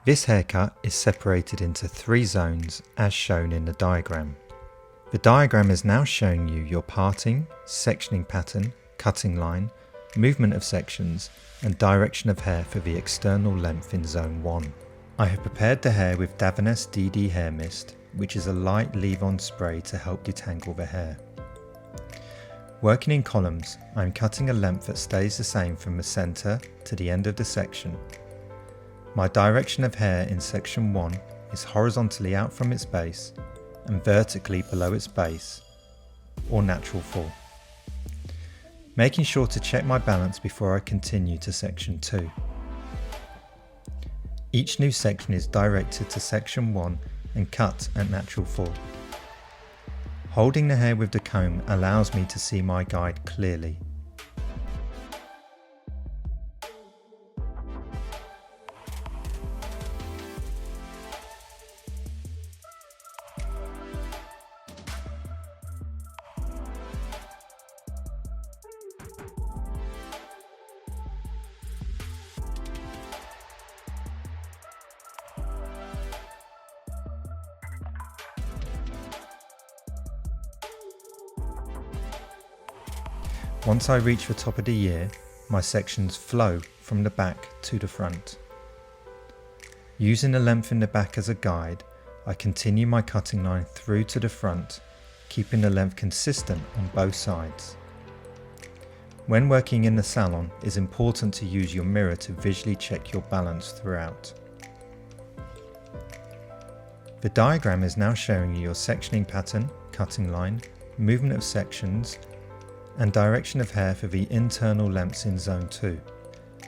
This haircut is separated into 3 zones as shown in the diagram. The diagram is now showing you your parting, sectioning pattern, cutting line, movement of sections and direction of hair for the external length in zone 1. I have prepared the hair with Davines DD Hair Mist, which is a light leave-on spray to help detangle the hair. Working in columns, I am cutting a length that stays the same from the centre to the end of the section. My direction of hair in section 1 is horizontally out from its base and vertically below its base, or natural fall. Making sure to check my balance before I continue to section 2. Each new section is directed to section 1 and cut at natural fall. Holding the hair with the comb allows me to see my guide clearly. Once I reach the top of the ear, my sections flow from the back to the front. Using the length in the back as a guide, I continue my cutting line through to the front, keeping the length consistent on both sides. When working in the salon, it is important to use your mirror to visually check your balance throughout. The diagram is now showing you your sectioning pattern, cutting line, movement of sections, and direction of hair for the internal lengths in zone 2.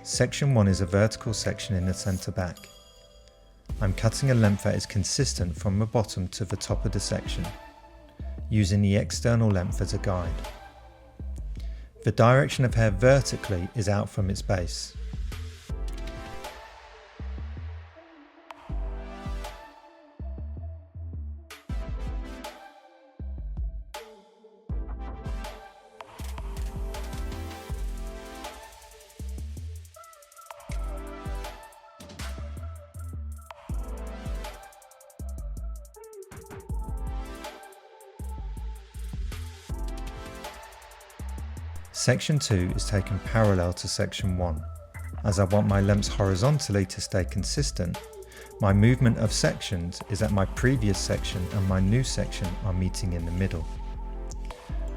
Section 1 is a vertical section in the centre back. I'm cutting a length that is consistent from the bottom to the top of the section, using the external length as a guide. The direction of hair vertically is out from its base. Section 2 is taken parallel to section 1. As I want my lengths horizontally to stay consistent, my movement of sections is that my previous section and my new section are meeting in the middle.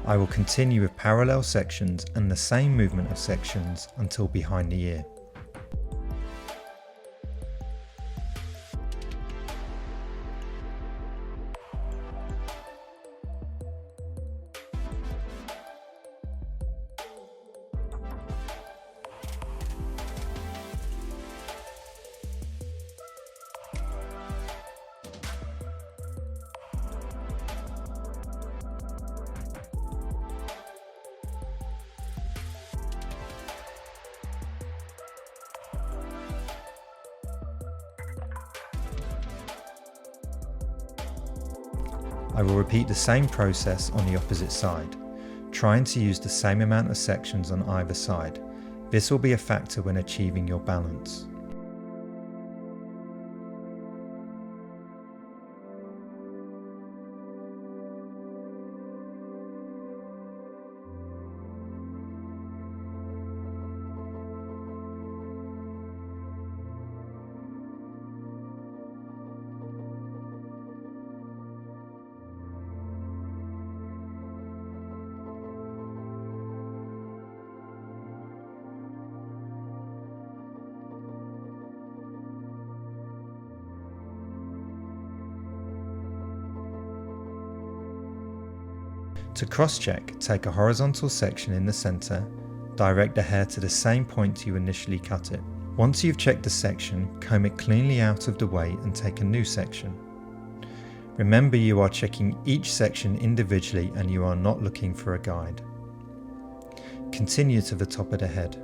I will continue with parallel sections and the same movement of sections until behind the ear. I will repeat the same process on the opposite side, trying to use the same amount of sections on either side. This will be a factor when achieving your balance. To cross-check, take a horizontal section in the centre, direct the hair to the same point you initially cut it. Once you've checked the section, comb it cleanly out of the way and take a new section. Remember, you are checking each section individually and you are not looking for a guide. Continue to the top of the head.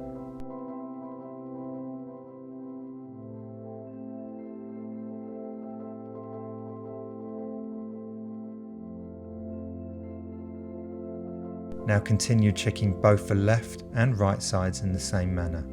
Now continue checking both the left and right sides in the same manner.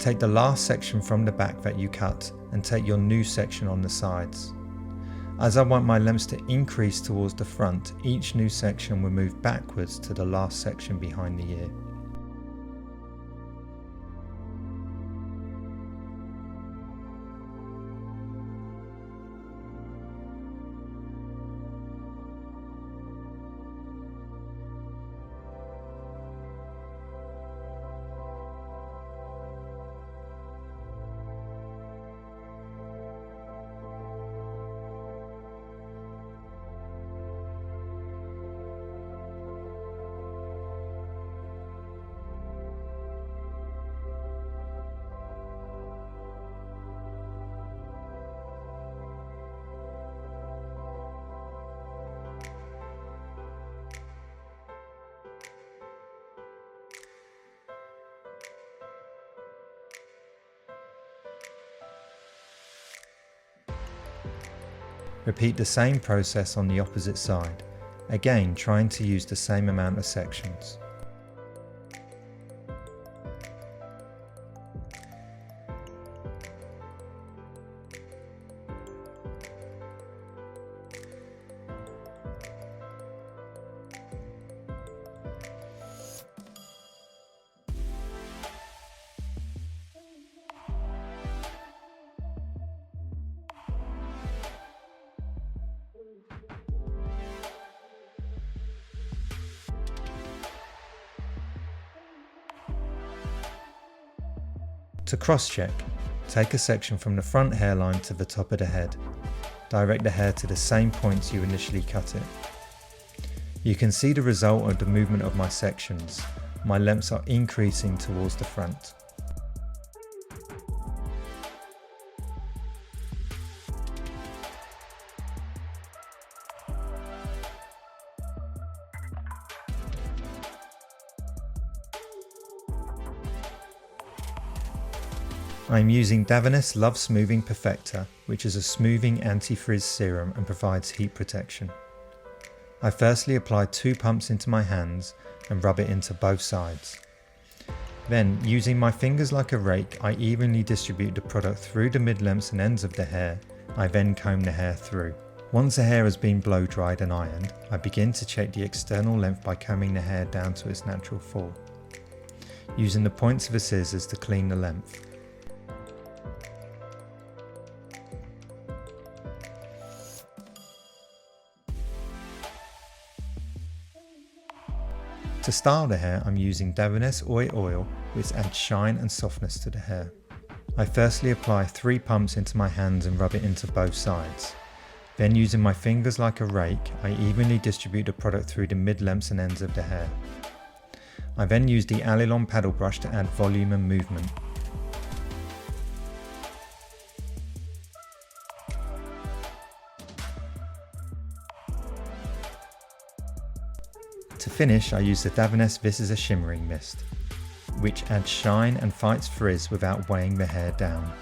Take the last section from the back that you cut and take your new section on the sides. As I want my lengths to increase towards the front, each new section will move backwards to the last section behind the ear. Repeat the same process on the opposite side, again trying to use the same amount of sections. To cross-check, take a section from the front hairline to the top of the head. Direct the hair to the same points you initially cut it. You can see the result of the movement of my sections. My lengths are increasing towards the front. I am using Davines Love Smoothing Perfector, which is a smoothing anti-frizz serum and provides heat protection. I firstly apply 2 pumps into my hands and rub it into both sides. Then, using my fingers like a rake, I evenly distribute the product through the mid-lengths and ends of the hair. I then comb the hair through. Once the hair has been blow dried and ironed, I begin to check the external length by combing the hair down to its natural fall, using the points of the scissors to clean the length. To style the hair, I'm using Davines oil which adds shine and softness to the hair. I firstly apply 3 pumps into my hands and rub it into both sides. Then, using my fingers like a rake, I evenly distribute the product through the mid-lengths and ends of the hair. I then use the Allilon paddle brush to add volume and movement. To finish, I use the Davines This Is a Shimmering Mist, which adds shine and fights frizz without weighing the hair down.